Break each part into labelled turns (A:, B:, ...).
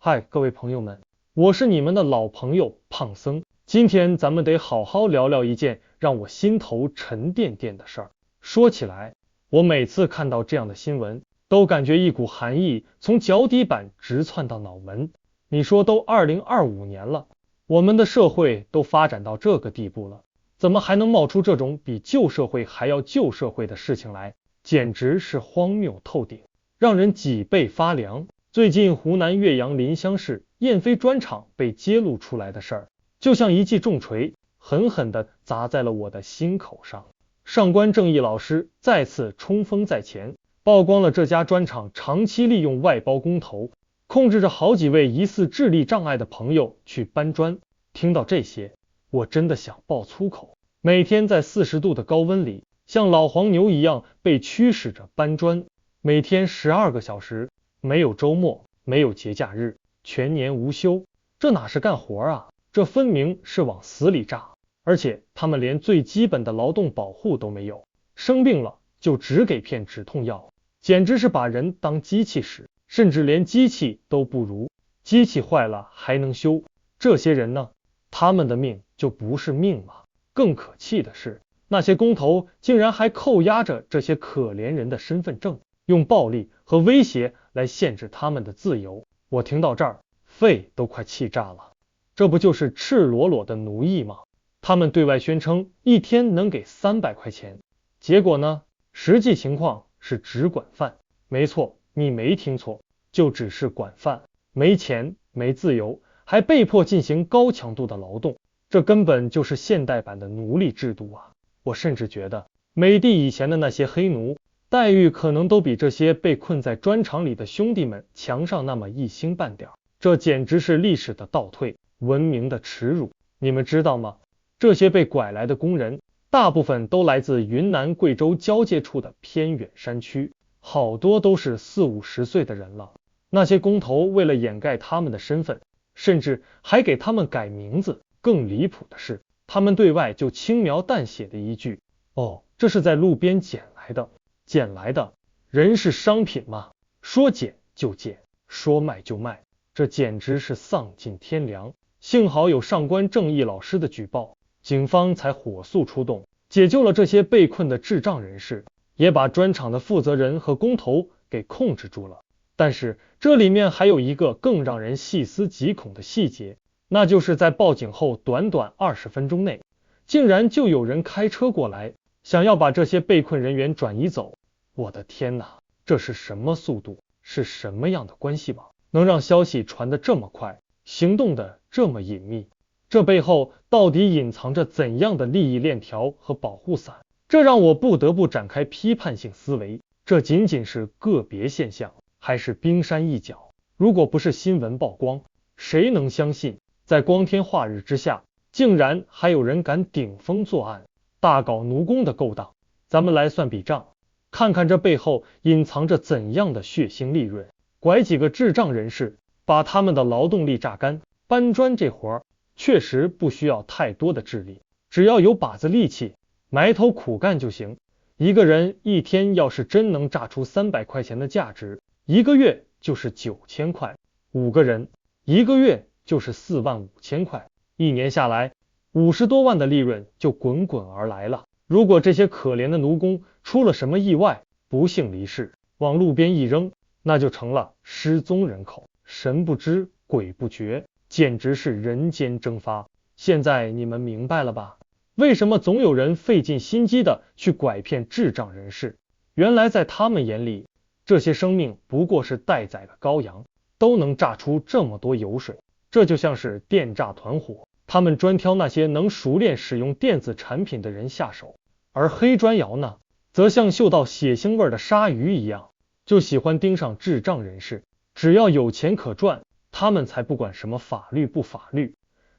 A: 嗨，各位朋友们，我是你们的老朋友胖僧。今天咱们得好好聊聊一件让我心头沉甸甸的事儿。说起来，我每次看到这样的新闻，都感觉一股寒意从脚底板直窜到脑门。你说都2025年了，我们的社会都发展到这个地步了，怎么还能冒出这种比旧社会还要旧社会的事情来？简直是荒谬透顶，让人脊背发凉。最近湖南岳阳临湘市燕飞砖厂被揭露出来的事儿，就像一记重锤，狠狠地砸在了我的心口上。上官正义老师再次冲锋在前，曝光了这家砖厂长期利用外包工头，控制着好几位疑似智力障碍的朋友去搬砖。听到这些，我真的想爆粗口。每天在40度的高温里，像老黄牛一样被驱使着搬砖，每天12个小时，没有周末，没有节假日，全年无休，这哪是干活啊？这分明是往死里炸！而且他们连最基本的劳动保护都没有，生病了就只给片止痛药，简直是把人当机器使，甚至连机器都不如，机器坏了还能修。这些人呢，他们的命就不是命吗？更可气的是，那些工头竟然还扣押着这些可怜人的身份证，用暴力和威胁来限制他们的自由。我听到这儿，肺都快气炸了。这不就是赤裸裸的奴役吗？他们对外宣称一天能给300块钱，结果呢，实际情况是只管饭。没错，你没听错，就只是管饭，没钱，没自由，还被迫进行高强度的劳动。这根本就是现代版的奴隶制度啊！我甚至觉得，美帝以前的那些黑奴待遇可能都比这些被困在砖厂里的兄弟们强上那么一星半点。这简直是历史的倒退，文明的耻辱。你们知道吗？这些被拐来的工人，大部分都来自云南贵州交界处的偏远山区，好多都是40、50岁的人了。那些工头为了掩盖他们的身份，甚至还给他们改名字。更离谱的是，他们对外就轻描淡写的一句：哦，这是在路边捡来的。捡来的人是商品吗？说捡就捡，说卖就卖，这简直是丧尽天良。幸好有上官正义老师的举报，警方才火速出动，解救了这些被困的智障人士，也把砖厂的负责人和工头给控制住了。但是这里面还有一个更让人细思极恐的细节，那就是在报警后短短20分钟内，竟然就有人开车过来，想要把这些被困人员转移走。我的天哪，这是什么速度？是什么样的关系网，能让消息传得这么快，行动的这么隐秘？这背后到底隐藏着怎样的利益链条和保护伞？这让我不得不展开批判性思维。这仅仅是个别现象，还是冰山一角？如果不是新闻曝光，谁能相信在光天化日之下，竟然还有人敢顶风作案，大搞奴工的勾当？咱们来算笔账，看看这背后隐藏着怎样的血腥利润。拐几个智障人士，把他们的劳动力榨干，搬砖这活儿确实不需要太多的智力，只要有把子力气，埋头苦干就行。一个人一天要是真能榨出300块钱的价值，一个月就是9000块，5个人一个月就是45000块，一年下来50多万的利润就滚滚而来了。如果这些可怜的奴工出了什么意外，不幸离世，往路边一扔，那就成了失踪人口，神不知鬼不觉，简直是人间蒸发。现在你们明白了吧？为什么总有人费尽心机的去拐骗智障人士？原来在他们眼里，这些生命不过是待宰的羔羊，都能榨出这么多油水。这就像是电榨团伙，他们专挑那些能熟练使用电子产品的人下手。而黑砖窑呢，则像嗅到血腥味的鲨鱼一样，就喜欢盯上智障人士。只要有钱可赚，他们才不管什么法律不法律，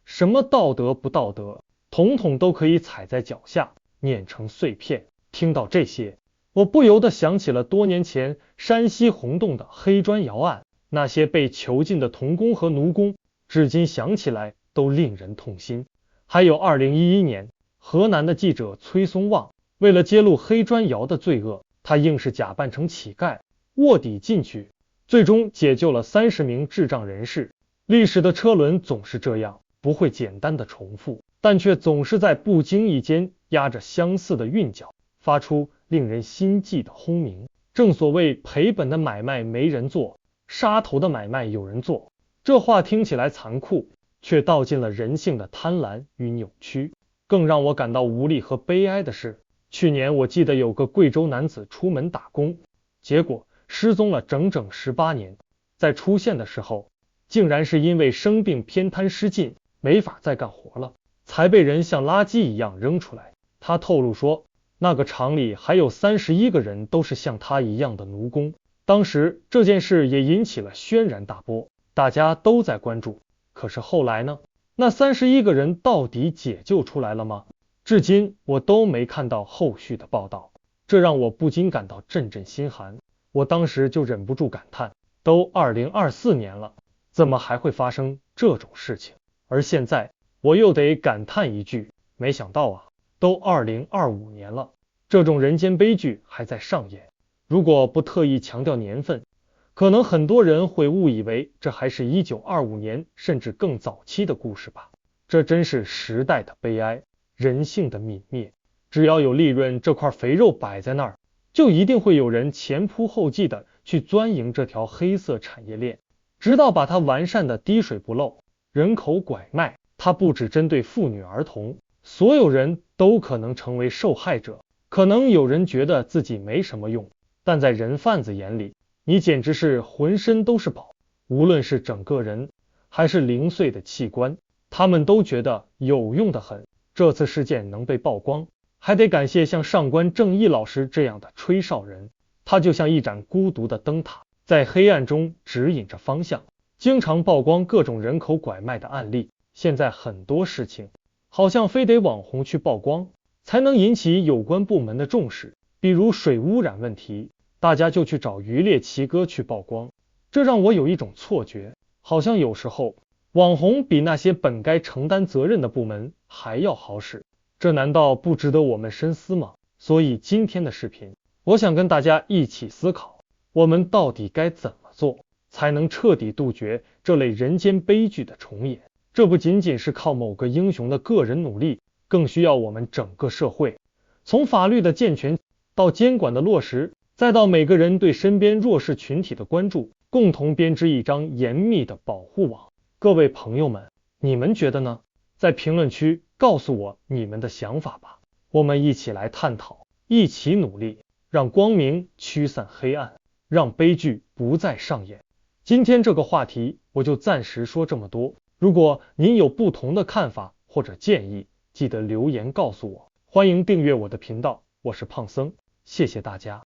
A: 什么道德不道德，统统都可以踩在脚下，碾成碎片。听到这些，我不由得想起了多年前山西洪洞的黑砖窑案，那些被囚禁的童工和奴工，至今想起来都令人痛心。还有2011年，河南的记者崔松旺为了揭露黑砖窑的罪恶，他硬是假扮成乞丐，卧底进去，最终解救了30名智障人士。历史的车轮总是这样，不会简单的重复，但却总是在不经意间压着相似的韵脚，发出令人心悸的轰鸣。正所谓赔本的买卖没人做，杀头的买卖有人做。这话听起来残酷，却道尽了人性的贪婪与扭曲。更让我感到无力和悲哀的是，去年我记得有个贵州男子出门打工，结果失踪了整整18年，在出现的时候，竟然是因为生病偏瘫失禁，没法再干活了，才被人像垃圾一样扔出来。他透露说，那个厂里还有31个人都是像他一样的奴工。当时这件事也引起了轩然大波，大家都在关注。可是后来呢？那31个人到底解救出来了吗？至今我都没看到后续的报道，这让我不禁感到阵阵心寒。我当时就忍不住感叹，都2024年了，怎么还会发生这种事情？而现在我又得感叹一句，没想到啊，都2025年了，这种人间悲剧还在上演。如果不特意强调年份，可能很多人会误以为这还是1925年甚至更早期的故事吧。这真是时代的悲哀，人性的泯灭。只要有利润这块肥肉摆在那儿，就一定会有人前仆后继的去钻营这条黑色产业链，直到把它完善的滴水不漏。人口拐卖，它不只针对妇女儿童，所有人都可能成为受害者。可能有人觉得自己没什么用，但在人贩子眼里，你简直是浑身都是宝，无论是整个人还是零碎的器官，他们都觉得有用的很。这次事件能被曝光，还得感谢像上官正义老师这样的吹哨人，他就像一盏孤独的灯塔，在黑暗中指引着方向，经常曝光各种人口拐卖的案例。现在很多事情好像非得网红去曝光，才能引起有关部门的重视，比如水污染问题，大家就去找渔猎奇哥去曝光。这让我有一种错觉，好像有时候网红比那些本该承担责任的部门还要好使，这难道不值得我们深思吗？所以今天的视频，我想跟大家一起思考，我们到底该怎么做，才能彻底杜绝这类人间悲剧的重演。这不仅仅是靠某个英雄的个人努力，更需要我们整个社会，从法律的健全到监管的落实，再到每个人对身边弱势群体的关注，共同编织一张严密的保护网。各位朋友们，你们觉得呢？在评论区告诉我你们的想法吧，我们一起来探讨，一起努力，让光明驱散黑暗，让悲剧不再上演。今天这个话题我就暂时说这么多，如果您有不同的看法或者建议，记得留言告诉我。欢迎订阅我的频道，我是胖僧，谢谢大家。